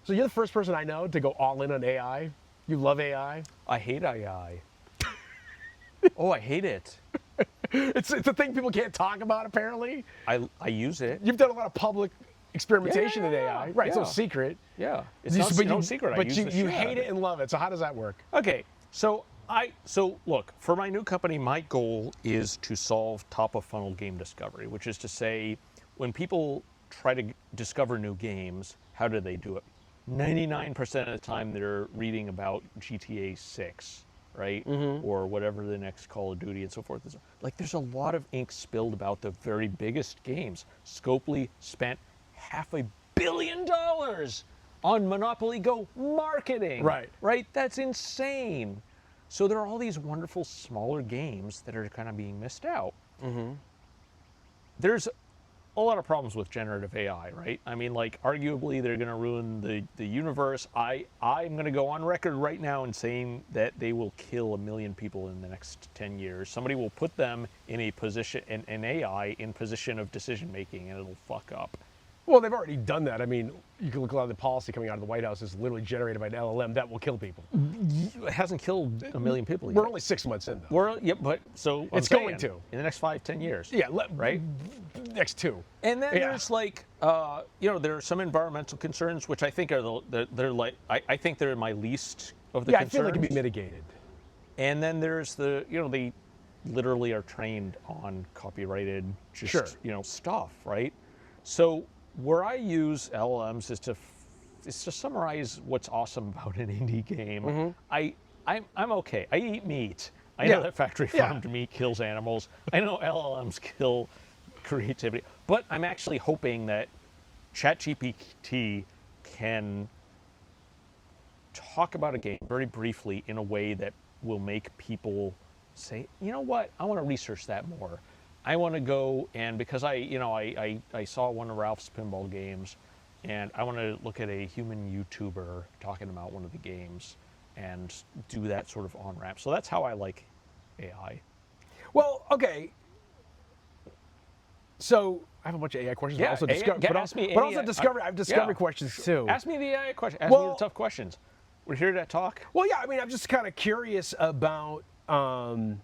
So you're the first person I know to go all in on AI. You love AI. I hate AI. Oh, I hate it. It's a thing people can't talk about, apparently. I use it. You've done a lot of public experimentation in AI. Right, it's no yeah. secret. Yeah, it's no secret. But you hate it and love it. So how does that work? Okay, so look, for my new company, my goal is to solve top of funnel game discovery, which is to say, when people try to discover new games, how do they do it? 99% of the time, they're reading about GTA 6, right? Or whatever the next Call of Duty and so forth is. Like, there's a lot of ink spilled about the very biggest games. Scopely spent $500 million on Monopoly Go marketing. Right? That's insane. So there are all these wonderful smaller games that are kind of being missed out. There's a lot of problems with generative AI, right? I mean, like, arguably they're going to ruin the universe. I'm going to go on record right now in saying that they will kill 1 million people in the next 10 years. Somebody will put them in a position, an AI in position of decision making, and it'll fuck up. Well, they've already done that. I mean, you can look at a lot of the policy coming out of the White House is literally generated by an LLM that will kill people. It hasn't killed 1 million people yet. We're only 6 months in, though. But so it's going to in the next 5-10 years. Yeah, right. Next 2. And then there's like, there are some environmental concerns, which I think are they're like I think they're my least of the concerns. I feel like it can be mitigated. And then there's they literally are trained on copyrighted stuff, right? So where I use LLMs is to summarize what's awesome about an indie game. I'm okay. I eat meat. I know that factory farmed meat kills animals. I know LLMs kill creativity. But I'm actually hoping that ChatGPT can talk about a game very briefly in a way that will make people say, you know what, I want to research that more. I want to go and because I saw one of Ralph's pinball games, and I want to look at a human YouTuber talking about one of the games and do that sort of on ramp. So that's how I like AI. Well, okay. So I have a bunch of AI questions, but also discovery. I have discovery questions too. Ask me the AI question. Ask me the tough questions. We're here to talk. Well, yeah. I mean, I'm just kind of curious about. I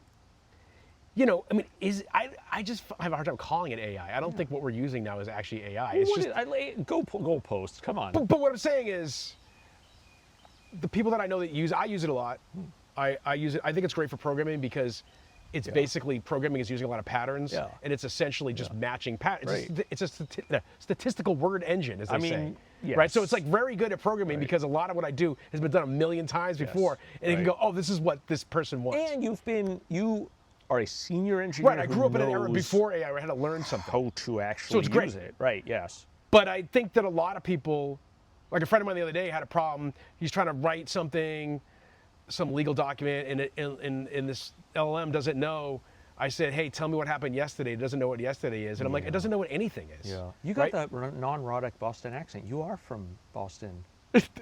just have a hard time calling it AI. I don't think what we're using now is actually AI. It's just goalposts. Come on. But what I'm saying is, the people that I know that I use it a lot. I use it. I think it's great for programming because it's basically programming is using a lot of patterns, and it's essentially just matching patterns. Right. It's a statistical word engine, as they say. Yes. Right, so it's like very good at programming because a lot of what I do has been done 1 million times before, and you can go, oh, this is what this person wants. And you are a senior engineer. Right, I grew up in an era before AI where I had to learn something. How to actually use it. Right, yes. But I think that a lot of people, like a friend of mine the other day had a problem. He's trying to write something, some legal document, and this LLM doesn't know. I said, hey, tell me what happened yesterday. It doesn't know what yesterday is. And I'm like, it doesn't know what anything is. Yeah. You got that non-rhotic Boston accent. You are from Boston.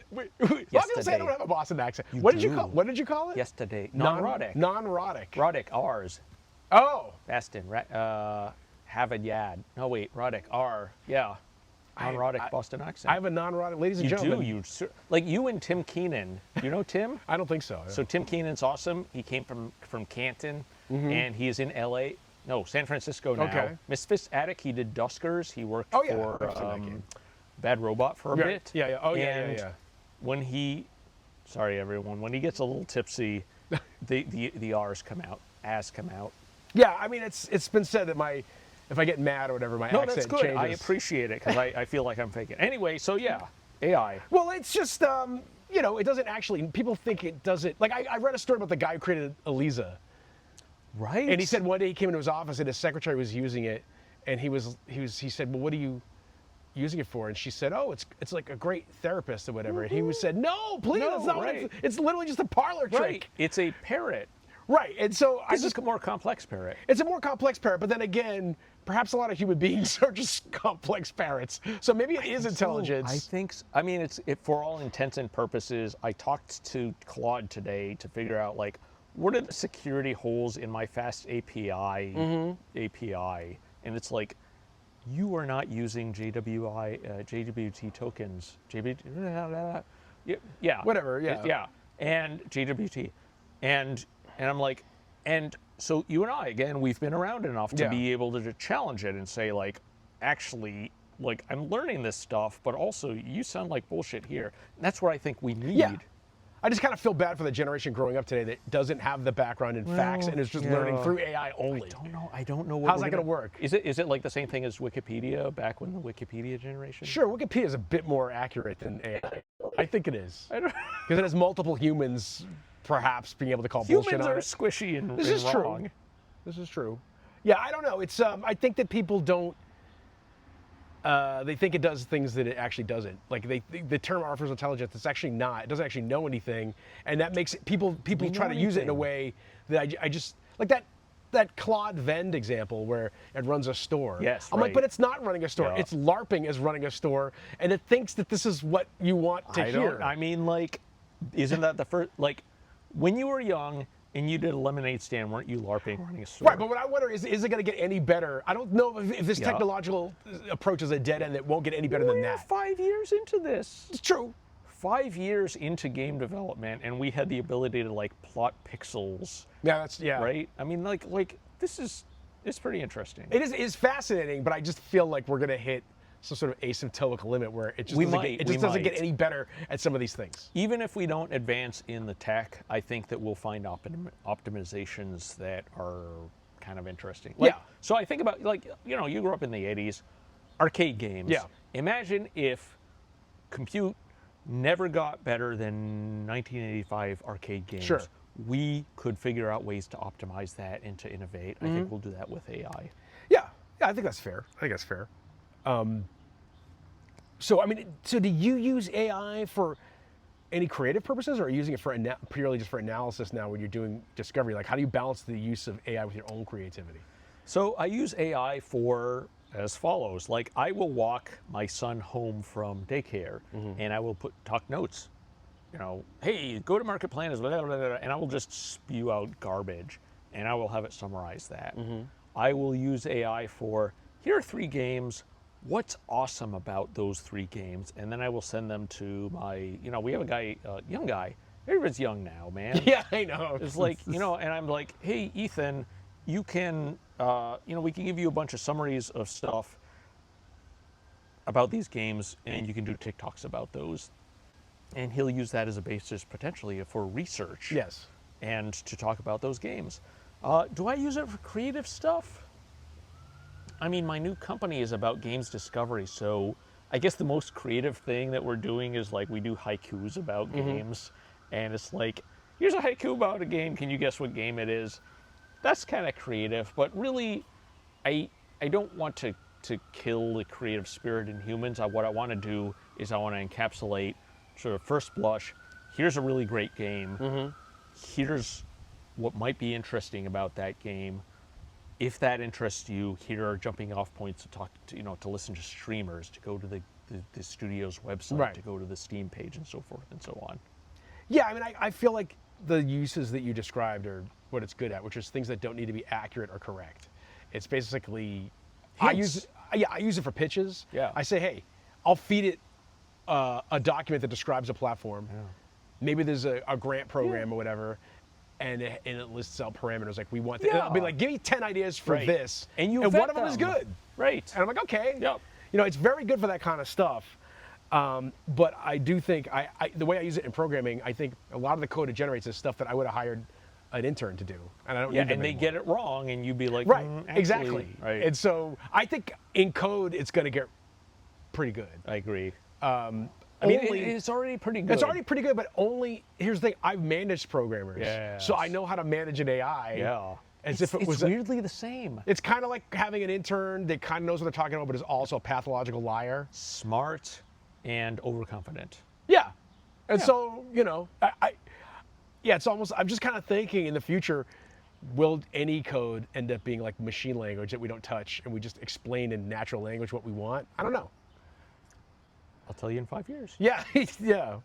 Wait, a lot of people say I don't have a Boston accent. What did you call it? Yesterday. Non-rhotic. Non-rhotic. Rhotic, R's. Oh. Boston. Harvard Yad. No, wait, rhotic, R. Yeah. Non-rhotic Boston accent. I have a non-rhotic, ladies and gentlemen. You do. Like you and Tim Keenan. You know Tim? I don't think so. So Tim Keenan's awesome. He came from Canton, and he is in L.A. No, San Francisco now. Okay. Misfits Attic. He did Duskers. He worked for Bad Robot for a bit. Yeah. Oh, yeah. When he, sorry everyone, when he gets a little tipsy, the R's come out. As come out. Yeah, I mean it's been said that if I get mad or whatever, my accent that's good. changes. I appreciate it because I feel like I'm faking. Anyway, so yeah, AI. Well, it's just it doesn't actually. People think it doesn't. Like I read a story about the guy who created Eliza. Right. And he said one day he came into his office and his secretary was using it, and he said, well, what are you using it for? And she said, oh, it's like a great therapist or whatever. And he said, no, please, that's not what it's literally just a parlor trick. It's a parrot. Right, and so this is a more complex parrot. It's a more complex parrot, but then again, perhaps a lot of human beings are just complex parrots. So maybe it is intelligence. I think. I mean, for all intents and purposes. I talked to Claude today to figure out like what are the security holes in my Fast API, and it's like you are not using JWT tokens. Yeah. Whatever, yeah. Yeah. And JWT. And I'm like, and so you and I, again, we've been around enough to Yeah. be able to challenge it and say, like, actually, like, I'm learning this stuff, but also you sound like bullshit here. And that's where I think we need. Yeah. I just kind of feel bad for the generation growing up today that doesn't have the background in facts and is just learning through AI only. I don't know what How's that going to work? Is it like the same thing as Wikipedia back when the Wikipedia generation? Sure, Wikipedia is a bit more accurate than AI. I think it is. I don't. Because it has multiple humans perhaps being able to call bullshit Humans on are it. squishy and, This and is wrong. true. This is true. Yeah, I don't know. It's I think that people don't. They think it does things that it actually doesn't. Like the term artificial intelligence, it's actually not. It doesn't actually know anything, and that makes it, people try to use it in a way that I just like that Claude Vend example where it runs a store. Yes, I'm like, but it's not running a store. Yeah. It's LARPing as running a store, and it thinks that this is what you want to hear. I mean, like, isn't that the first? Like, when you were young and you did a lemonade stand, weren't you LARPing running a store? Right, but what I wonder is it going to get any better? I don't know if this Yeah. technological approach is a dead end that won't get any better than We're that. 5 years into this. It's true. 5 years into game development, and we had the ability to like plot pixels, Yeah, yeah. right? I mean, like it's pretty interesting. It is fascinating, but I just feel like we're going to hit some sort of asymptotic limit where it just doesn't get any better at some of these things. Even if we don't advance in the tech, I think that we'll find optimizations that are kind of interesting. Like, Yeah. So I think about, like, you grew up in the 80s, arcade games. Yeah. Imagine if compute never got better than 1985 arcade games. Sure. We could figure out ways to optimize that and to innovate. I think we'll do that with AI. Yeah, I think that's fair. So, I mean, so do you use AI for any creative purposes, or are you using it for purely just for analysis now when you're doing discovery? Like, how do you balance the use of AI with your own creativity? So I use AI for as follows. Like, I will walk my son home from daycare, and I will talk notes. Hey, go to market plan is blah, blah, blah, blah, and I will just spew out garbage, and I will have it summarize that. I will use AI for, here are 3 games. What's awesome about those 3 games? And then I will send them to my, we have a guy, young guy. Everybody's young now, man. Yeah, I know. It's like, and I'm like, hey, Ethan, you can, we can give you a bunch of summaries of stuff about these games, and you can do TikToks about those. And he'll use that as a basis potentially for research. Yes. And to talk about those games. Do I use it for creative stuff? I mean, my new company is about games discovery, so I guess the most creative thing that we're doing is like we do haikus about games, and it's like, here's a haiku about a game, can you guess what game it is? That's kind of creative, but really, I don't want to kill the creative spirit in humans. What I want to do is I want to encapsulate sort of first blush, here's a really great game, here's what might be interesting about that game. If that interests you, here are jumping off points to talk to, to listen to streamers, to go to the studio's website, Right. to go to the Steam page, and so forth and so on. Yeah, I mean, I feel like the uses that you described are what it's good at, which is things that don't need to be accurate or correct. It's basically, I use it for pitches. Yeah. I say, hey, I'll feed it a document that describes a platform. Yeah. Maybe there's a grant program or whatever, and it lists out parameters like we want. Yeah. I'll be like, give me 10 ideas for Right. this, And one vet of them is them. good. Right. And I'm like, okay. Yep. It's very good for that kind of stuff. But I do think the way I use it in programming, I think a lot of the code it generates is stuff that I would have hired an intern to do, and I don't Yeah, need them and they anymore. get it wrong, and you'd be like, Right, actually, exactly. Right. And so I think in code it's going to get pretty good. I agree. I mean, only- it's already pretty good. It's already pretty good, but here's the thing: I've managed programmers, so I Yes. know how to manage an AI. Yeah. As if it was It's weirdly the same. It's kind of like having an intern that kind of knows what they're talking about, but is also a pathological liar. Smart and overconfident. Yeah. And Yeah. so, it's almost, I'm just kind of thinking in the future, will any code end up being like machine language that we don't touch and we just explain in natural language what we want? I don't know. I'll tell you in 5 years. Yeah, yeah.